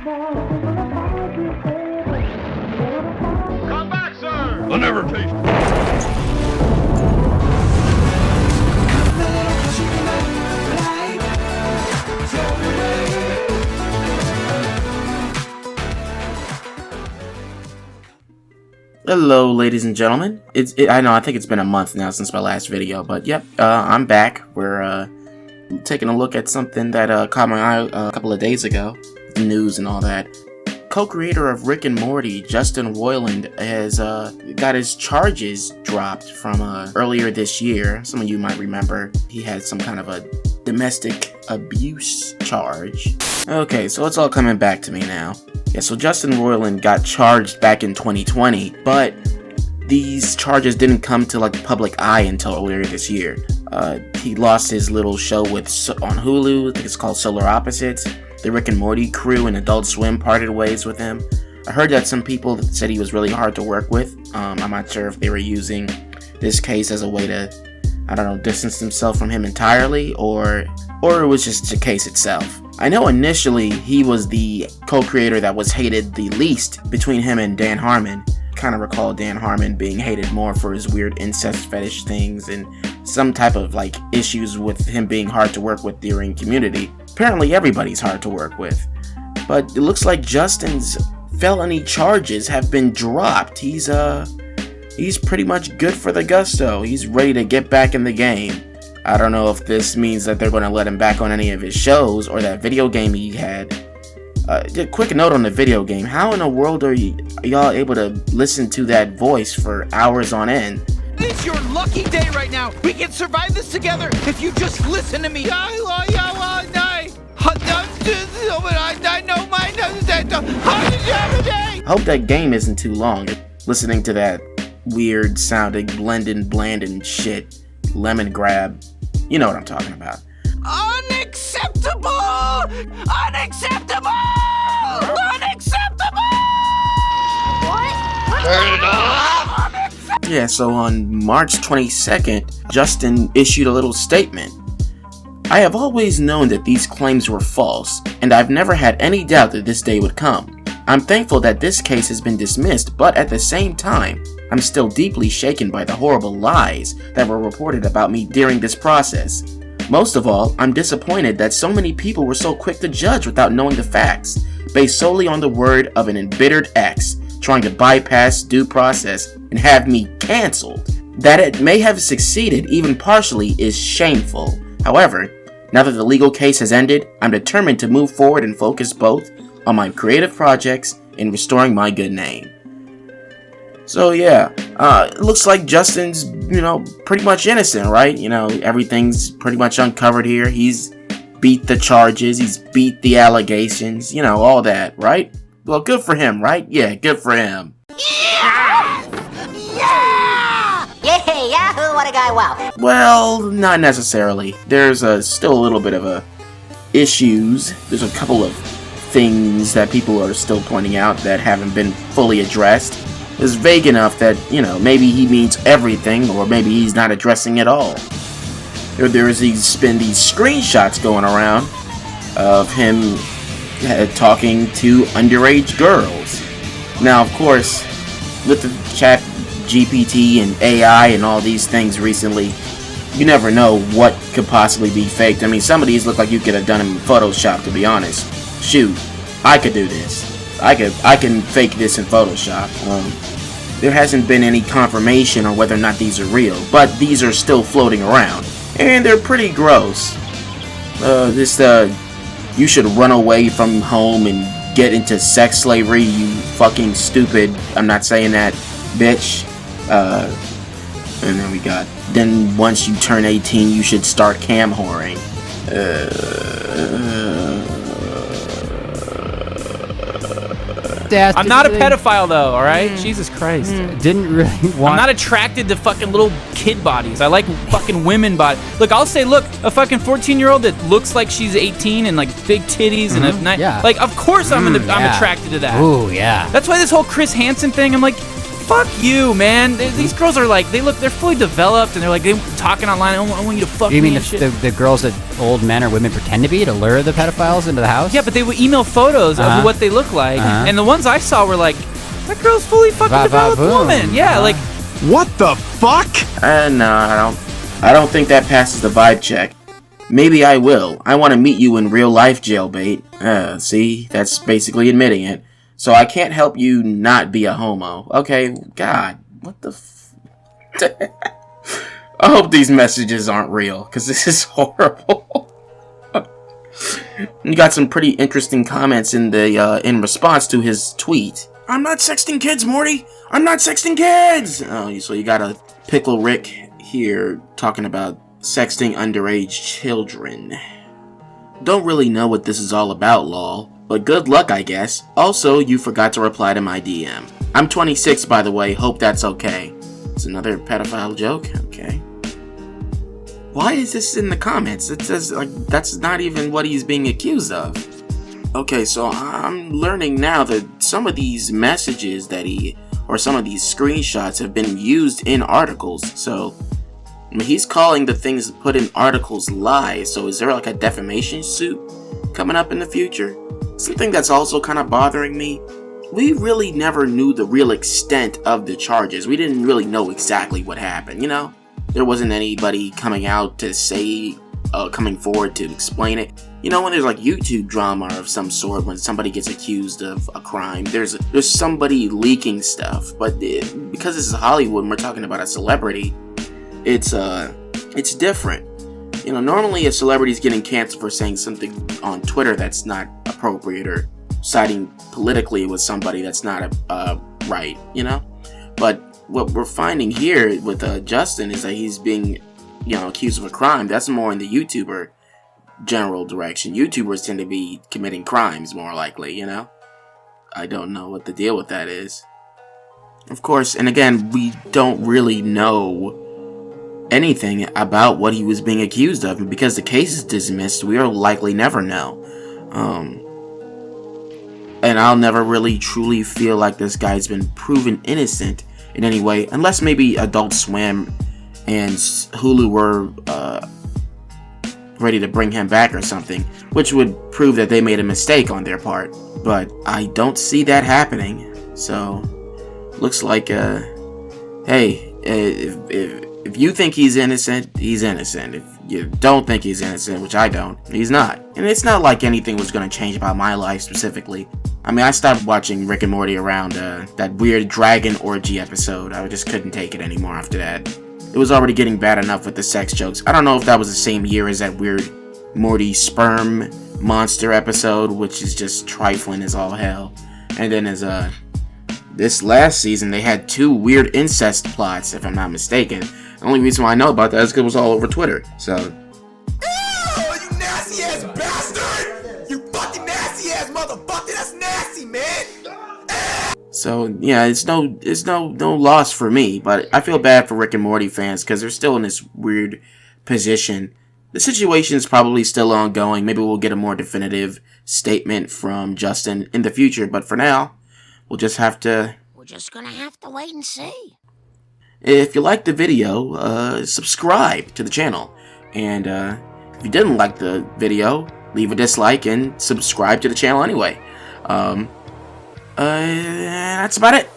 Come back, sir! I never taste. Hello, ladies and gentlemen. I know, I think it's been a month now since my last video, but yep, I'm back. We're taking a look at something that caught my eye a couple of days ago, the news and all that. Co-creator of Rick and Morty, JustinRoiland, has got his charges dropped from earlier this year. Some of you might remember he had some kind of a domestic abuse charge. Okay, so it's all coming back to me now. Yeah, so JustinRoiland got charged back in 2020, but these charges didn't come to like the public eye until earlier this year. He lost his little show on Hulu. I think it's called Solar Opposites. The Rick and Morty crew and Adult Swim parted ways with him. I heard that some people said he was really hard to work with. I'm not sure if they were using this case as a way to, I don't know, distance themselves from him entirely, or it was just the case itself. I know initially he was the co-creator that was hated the least between him and Dan Harmon. Kind of recall Dan Harmon being hated more for his weird incest fetish things and some type of like issues with him being hard to work with during Community. Apparently everybody's hard to work with. But it looks like Justin's felony charges have been dropped. He's pretty much good for the gusto. He's ready to get back in the game. I don't know if this means that they're going to let him back on any of his shows or that video game he had. A quick note on the video game. How in the world are y'all able to listen to that voice for hours on end? It's your lucky day right now. We can survive this together if you just listen to me. I hope that game isn't too long. Listening to that weird sounding bland and shit. Lemon grab. You know what I'm talking about. Unacceptable! Unacceptable! Unacceptable! What? Turn it off! Yeah, so on March 22nd, Justin issued a little statement. I have always known that these claims were false, and I've never had any doubt that this day would come. I'm thankful that this case has been dismissed, but at the same time, I'm still deeply shaken by the horrible lies that were reported about me during this process. Most of all, I'm disappointed that so many people were so quick to judge without knowing the facts, based solely on the word of an embittered ex trying to bypass due process and have me cancelled. That it may have succeeded even partially is shameful. However, now that the legal case has ended, I'm determined to move forward and focus both on my creative projects and restoring my good name. So yeah, it looks like Justin's, pretty much innocent, right? Everything's pretty much uncovered here. He's beat the charges, he's beat the allegations, all that, right? Well, good for him, right? Yeah, good for him. Yeah! Yeah! Yeah! Yahoo! What a guy! Wow. Well, not necessarily. There's still a little bit of issues. There's a couple of things that people are still pointing out that haven't been fully addressed. Is vague enough that, maybe he means everything, or maybe he's not addressing it all. There's been these screenshots going around of him talking to underage girls. Now, of course, with the chat GPT and AI and all these things recently, you never know what could possibly be faked. I mean, some of these look like you could have done them in Photoshop, to be honest. Shoot, I could do this. I can fake this in Photoshop. There hasn't been any confirmation on whether or not these are real, but these are still floating around, and they're pretty gross. You should run away from home and get into sex slavery, you fucking stupid, I'm not saying that, bitch. And then then once you turn 18, you should start cam whoring. I'm not a pedophile though, alright? Jesus Christ. Didn't really want... I'm not attracted to fucking little kid bodies. I like fucking women bodies. Look, I'll say, look, a fucking 14-year-old that looks like she's 18 and like big titties and a nice... Yeah. Like, of course I'm attracted to that. Ooh, yeah. That's why this whole Chris Hansen thing, I'm like, fuck you, man. These girls are like, they're fully developed, and they're like, they're talking online. I want you to fuck me. You mean and shit. the girls that old men or women pretend to be to lure the pedophiles into the house? Yeah, but they would email photos of what they look like, and the ones I saw were like, that girl's fully fucking developed woman. Yeah, like. What the fuck? No, I don't think that passes the vibe check. Maybe I will. I want to meet you in real life, jailbait. See? That's basically admitting it. So I can't help you not be a homo. Okay, God. What the I hope these messages aren't real, because this is horrible. You got some pretty interesting comments in the in response to his tweet. I'm not sexting kids, Morty! I'm not sexting kids! Oh, so you got a Pickle Rick here talking about sexting underage children. Don't really know what this is all about, lol. But good luck, I guess. Also, you forgot to reply to my DM. I'm 26, by the way. Hope that's okay. It's another pedophile joke? Okay. Why is this in the comments? It says, like, that's not even what he's being accused of. Okay, so I'm learning now that some of these messages that or some of these screenshots have been used in articles. So, I mean, he's calling the things put in articles lies. So is there like a defamation suit coming up in the future? Something that's also kind of bothering me. We really never knew the real extent of the charges. We didn't really know exactly what happened, you know? There wasn't anybody coming out to say, coming forward to explain it. You know, when there's like YouTube drama of some sort, when somebody gets accused of a crime, there's somebody leaking stuff. But because this is Hollywood and we're talking about a celebrity, it's different. You know, normally a celebrity's getting canceled for saying something on Twitter that's not appropriate or siding politically with somebody that's not right, you know? But what we're finding here with Justin is that he's being, you know, accused of a crime. That's more in the YouTuber general direction. YouTubers tend to be committing crimes more likely, you know? I don't know what the deal with that is. Of course, and again, we don't really know anything about what he was being accused of, and because the case is dismissed, we'll likely never know. And I'll never really truly feel like this guy's been proven innocent in any way, unless maybe Adult Swim and Hulu were ready to bring him back or something, which would prove that they made a mistake on their part. But I don't see that happening. So looks like hey, if you think he's innocent, he's innocent. If you don't think he's innocent, which I don't, he's not. And it's not like anything was going to change about my life specifically. I mean, I stopped watching Rick and Morty around that weird dragon orgy episode. I just couldn't take it anymore after that. It was already getting bad enough with the sex jokes. I don't know if that was the same year as that weird Morty sperm monster episode, which is just trifling as all hell. And then as this last season, they had 2 weird incest plots, if I'm not mistaken. The only reason why I know about that is because it was all over Twitter. So. Oh, you nasty ass bastard! You fucking nasty ass motherfucker! That's nasty, man! So yeah, it's no loss for me, but I feel bad for Rick and Morty fans because they're still in this weird position. The situation is probably still ongoing. Maybe we'll get a more definitive statement from Justin in the future, but for now, we're just gonna have to wait and see. If you liked the video, subscribe to the channel. And if you didn't like the video, leave a dislike and subscribe to the channel anyway. That's about it.